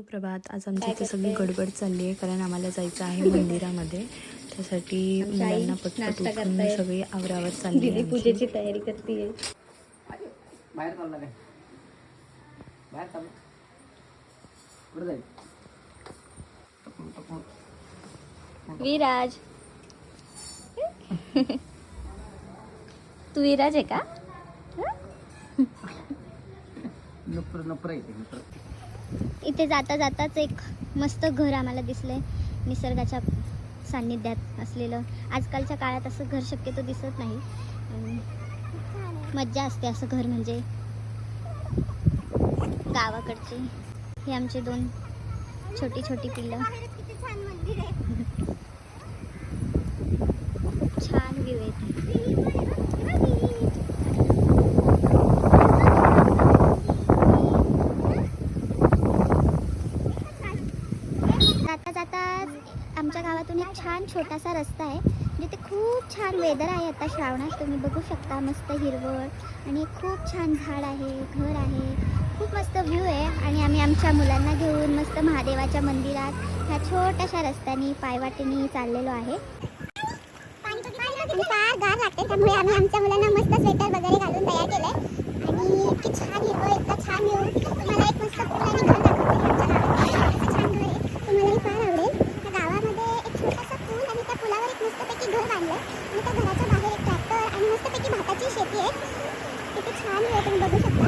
सुप्रभात. आज आमची इथे सगळी गडबड चालली आहे कारण आम्हाला जायचं आहे मंदिरामध्ये. त्यासाठी मुलांना पटपट उठून सगळी आवरावर चालली आहे. पूजेची तयारी करते. बाहेर चालला काय? बाहेर चालला कुठे जाईल? विराज तू विराज आहे का? इथे जाता जाताच एक मस्त घर आम्हाला दिसलंय, निसर्गाच्या सान्निध्यात असलेलं. आजकालच्या काळात असं घर शक्यतो दिसत नाही. मज्जा असते असं घर म्हणजे गावाकडची. हे आमचे 2 छोटी छोटी पिल्लं. छान व्ह्यू आहे. जाता जाता आमच्या गावातून एक छान छोटासा रस्ता आहे जिथे खूप छान वेदर आहे. आता श्रावणात तुम्ही बघू शकता, मस्त हिरवळ आणि खूप छान झाड आहे, घर आहे, खूप मस्त व्ह्यू आहे. आणि आम्ही आमच्या मुलांना घेऊन मस्त महादेवाच्या मंदिरात ह्या छोट्याशा रस्त्याने पायवाटेने चाललेलो आहे. फार गार लागते त्यामुळे आम्ही आमच्या मुलांना मस्त स्वेटर वगैरे घालून तयार केलंय. आणि इतकी छान हिरवळ, इतका छान व्ह्यू. तुम्हाला एक मस्त पूल आणि घर दाखवते. आमच्या गावात छान घर आहे, तुम्हालाही फार आवडेल. त्या गावामध्ये एक छोटासा पूल आणि त्या पुलावर एक मस्तपैकी घर बांधलंय आणि त्या घराच्या बाहेर एक ट्रॅक्टर आणि मस्तपैकी भाताची शेती आहे. किती छान व्ह्यू तुम्ही बघू शकता.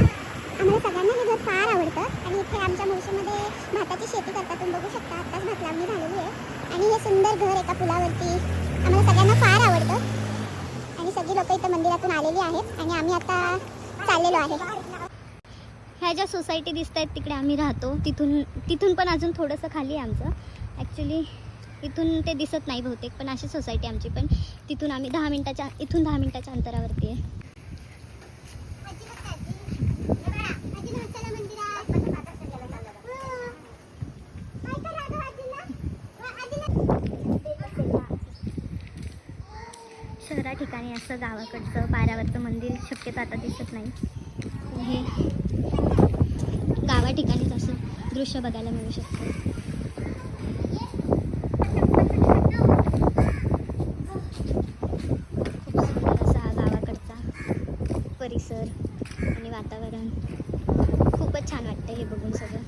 आम्हाला सगळ्यांना हे घर फार आवडतं. आणि इथे आमच्या मुळशीमध्ये भाताची शेती करतात, तुम्ही बघू शकता. आत्ताच भात लावणी झालेली आहे आणि हे सुंदर घर एका पुलावरती आम्हाला सगळ्यांना फार आवडतं. आणि सगळी लोक इथं मंदिरातून आलेली आहेत आणि आम्ही आता चाललेलो आहे. ह्या ज्या सोसायटी दिसत आहेत तिकडे आम्ही राहतो. तिथून पण अजून थोडंसं खाली आहे आमचं. ॲक्च्युली इथून ते दिसत नाही बहुतेक, पण अशी सोसायटी आमची. पण तिथून आम्ही 10 मिनिटाच्या अंतरावरती आहे. शहरा ठिकाणी असं गावाकडचं पायऱ्यावरचं मंदिर शक्यतो आता दिसत नाही. हे गावा ठिकाणीच असं दृश्य बघायला मिळू शकतं. खूप सुंदर असा गावाकडचा परिसर आणि वातावरण. खूपच छान वाटतं हे बघून सगळं.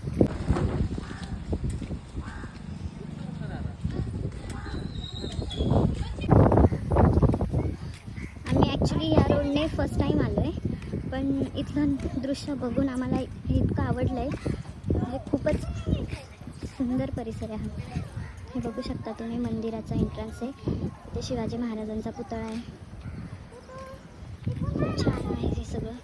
या रोडने फर्स्ट टाईम आलो आहे, पण इथलं दृश्य बघून आम्हाला इतकं आवडलं आहे. म्हणजे खूपच सुंदर परिसर आहे हा. हे बघू शकता तुम्ही, मंदिराचा एंट्रन्स आहे. इथे शिवाजी महाराजांचा पुतळा आहे. खूप छान आहे हे सगळं.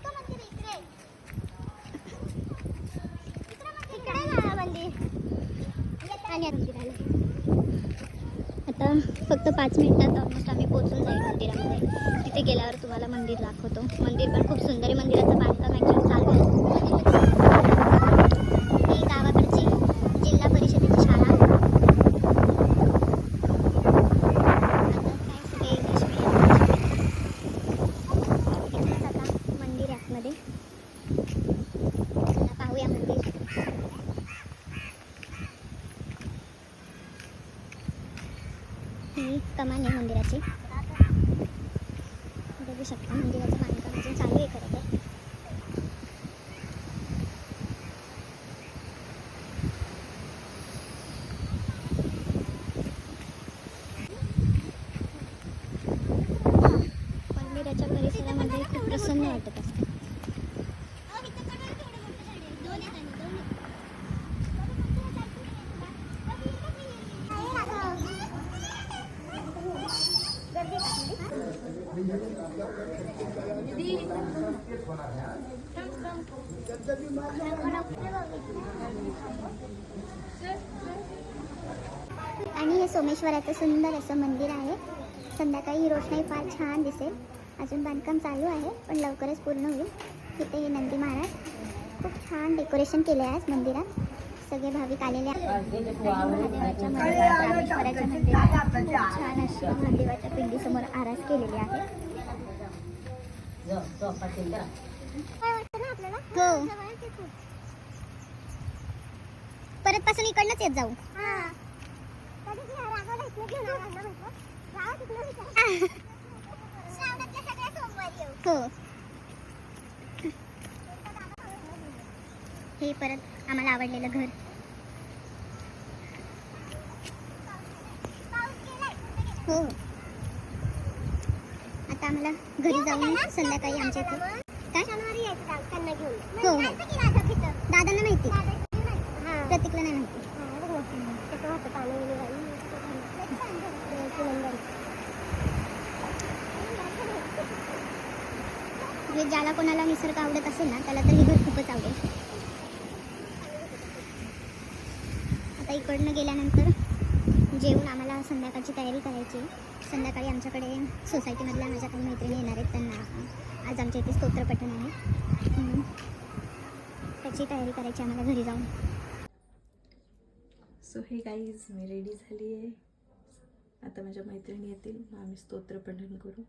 आता फक्त 5 मिनिटात ऑलमोस्ट आम्ही पोहोचून जाईल मंदिरामध्ये. तिथे गेल्यावर तुम्हाला मंदिर दाखवतो. मंदिर पण खूप सुंदर आहे. मंदिराचं बांधकाम ॲक्च्युली चालू आहे. ही गावाकडची जिल्हा परिषदेची शाळा. आता मंदिर आतमध्ये पाहूया मंदिर. ही कमान आहे मंदिराची. बघू शकता मंदिराचं बांधकाम अजून चालू आहे खरं तर. मंदिराच्या परिसरामध्ये खूप प्रसन्न वाटत असते. आणि हे सोमेश्वराचं सुंदर असं मंदिर आहे. संध्याकाळी ही रोषणाई फार छान दिसेल. अजून बांधकाम चालू आहे पण लवकरच पूर्ण होईल. इथे हे नंदी महाराज, खूप छान डेकोरेशन केले आहे आज मंदिरात. सगळे भाविक आलेले आहेत. महादेवाच्या मंदिरात, रामेश्वराच्या मंदिरात खूप छान अशी महादेवाच्या पिंडीसमोर आरास केलेली आहे. हो. परत परत पासून इकडनंच येत जाऊ. हो हे परत आम्हाला आवडलेलं घर. हो आता आम्हाला घरी जाऊन संध्याकाळी आमच्या इथं काय हो हो दादांना माहिती प्रतीकला नाही माहिती. म्हणजे ज्याला कोणाला निसर्ग आवडत असेल ना त्याला तर हे घर खूपच आवडेल. आता इकडनं गेल्यानंतर जेवून आम्हाला संध्याकाळची तयारी करायची. संध्याकाळी आमच्याकडे सोसायटीमधल्या माझ्या काही मैत्रिणी येणार आहेत. त्यांना आज आमच्या इथे स्तोत्रपठण आहे. त्याची तयारी करायची आम्हाला घरी जाऊन. सो हे गाईज मी रेडी झाली आहे. आता माझ्या मैत्रिणी येतील मग आम्ही स्तोत्र पठण करू.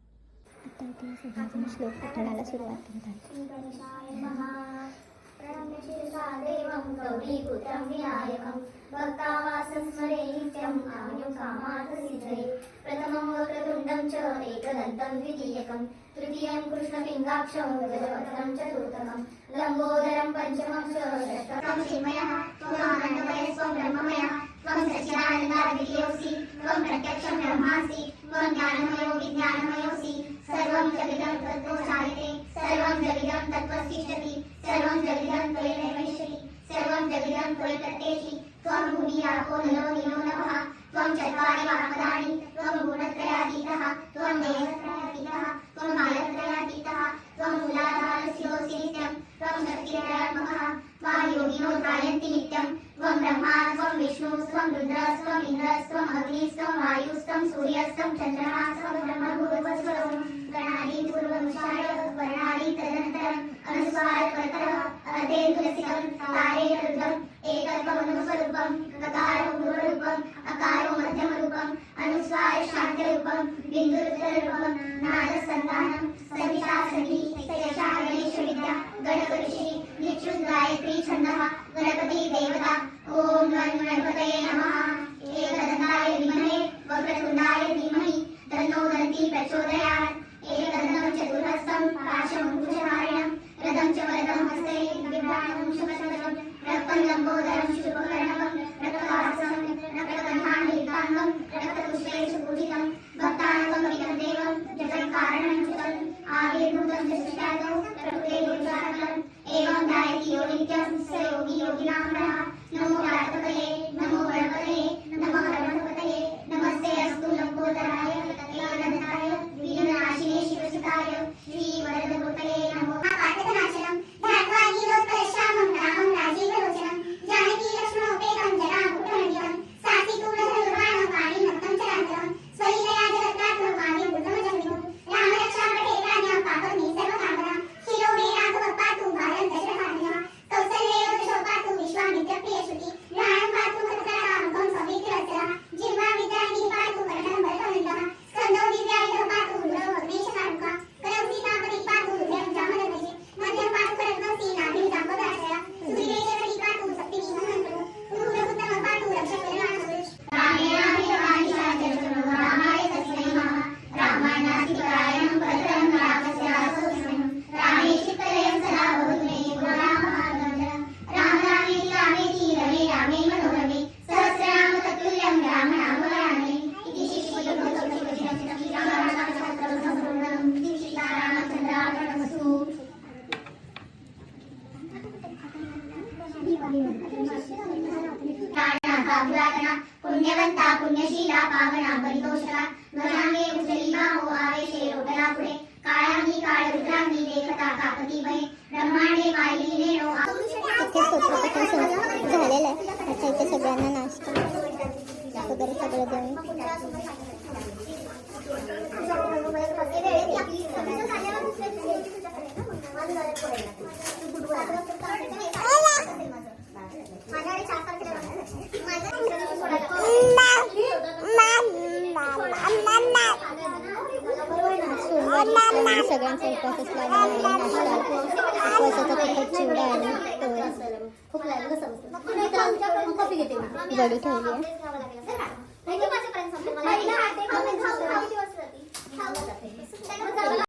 आता इथे सगळेजण श्लोक पठणाला सुरुवात करतात. प्रथमं वक्रतुण्डं च एकदन्तं द्वितीयकं तृतीयं कृष्णपिङ्गाक्षं गजवक्त्रं चतुर्थकं लम्बोदरं पञ्चमं च षष्ठं चिन्मयः त्वमानन्दमयस्त्वं ब्रह्ममयः त्वं सच्चिदानन्दाद्वितीयोऽसि त्वं प्रत्यक्षं ब्रह्मासि त्वं ज्ञानमयो विज्ञानमयोऽसि सर्वं जगदं तत्त्वशायते सर्वं जगदं तत्त्वतिष्ठति सर्वं जगदं त्वयैव नश्यति सर्वं जगदं त्वयि प्रत्येति त्वं भूमि आपो नलो नीलो नभः त्वं चत्वारि वामदानि त्वं गुणत्रयातीतः त्वं देहत्रयातीतः त्वं कालत्रयातीतः त्वं मूलाधारस्योऽसि नित्यं त्वं शक्तित्रयात्मकः त्वां योगिनो ध्यायन्ति नित्यं त्वं ब्रह्मा त्वं विष्णुस्त्वं रुद्रस्त्वम् इन्द्रस्त्वम् अग्निस्त्वं वायुस्त्वं सूर्यस्त्वं चन्द्रमास्त्वं ब्रह्मभूर्भुवस्वरं गणादि पूर्वमुच्चार्य वर्णादि तदनन्तरम् अनुस्वारपरतरः अर्धेन्दुलसिकं तारेण रुद्रम् एकत्वमनुस्वरूपं गकारो गुरुरूपम् अकारो मध्यमरूपम् अनुस्वार शान्तिरूपं बिन्दुरुत्तररूपं नादसन्तानं सविता सखी सयशा गणेशविद्या गणपतिश्री निक्षुद् गायत्री छन्दः गणपति देवता ॐ गणपतये नमः एकदन्ताय विद्महे वक्रतुण्डाय धीमहि तन्नो दन्ती प्रचोदयात् एकदन्तं चतुर्हस्तं पाशमङ्कुशधारिणं रथं च वरदं हस्ते बिभ्राणं शुभशकटं रक्तं लम्बोदरं शुभकर्णकं रक्तवासं रक्तकण्ठानिलिताङ्गं रक्तपुष्पेषु पूजितं भक्तानां देवं जगत्कारणं च्युतं आविर्भूतं च सृष्टादौ प्रकृते गुरुचारणम् एवं ध्यायति यो नित्यं स योगी योगिनां नमः नमो प्रातपतये नमो गणपतये नमः गणपतये नमस्ते अस्तु लम्बोदराय एकदन्ताय विघ्ननाशिने शिवसुताय श्रीवरदगोपते नमो. पाठकनाशनं ध्यात्वा गीतोत्कर्षामं रामं राजीवलोचनं जानकी लक्ष्मणोपेतं जटामुकुटमण्डितं सासितूलधनुर्बाणं वाणीमत्तं चराचरं स्वलीलया जगत्त्रात्मं वाणीं बुद्धमजन्मितं रामरक्षापटेकान्यां पापग्नि सर्वकामनां शिरो मे राघवपातु भारं दशरथात्मजः कौसल्येव शोपातु विश्वामित्रप्रियश्रुति ज्ञानं पातु सत्करामुखं समीतिरसरः जिह्वा विद्यानिधिः पातु कर्णं भरतमण्डः स्कन्दो दिव्यायुधः पातु गुरौ अग्नेशकारुकः करौ सीतापतिः पातु हृदयं जामदग्निः मध्यं पातु करध्वंसी नाभिः दाम्पदाश्रयः सुविदेशकरी पातु शक्तिविमोहनप्रभो पुरुषोत्तमः पातु रक्षककल्याणसुरेश रामाय तस्मै नमः रामायणाधिपरायणं भद्रं रामस्य दासोऽस्म्यहं रामे चित्तलयं सदा भवतु मे गुरुराममहागमनं राम रामेति रामेति रमे रामे मनोरमे सहस्रनाम तत्तुल्यं राम नाम वरानने इति श्रीमद्भगवद्गीतासूत्रं श्रीरामचन्द्रार्पणमस्तु. पुरातना पुण्यवंता पुण्यशीला पावना परितोषका ध्वजांगे उचलीमा हो आवेशे रोटला पुढे काळांगी काळ रुद्रांगी देखता कापती भय ब्रह्मांडे पाहिली नेणो. इथे स्तोत्रपठण झालेलं आहे. आता इथे सगळ्यांना नाश्ता वगैरे सगळं देऊन सगळ्यांचा उपवास असल्यामुळे उपवासाचा तिखट चिवडा आणि जडी ठेवली आहे. थँक्यू माझ्यापर्यंत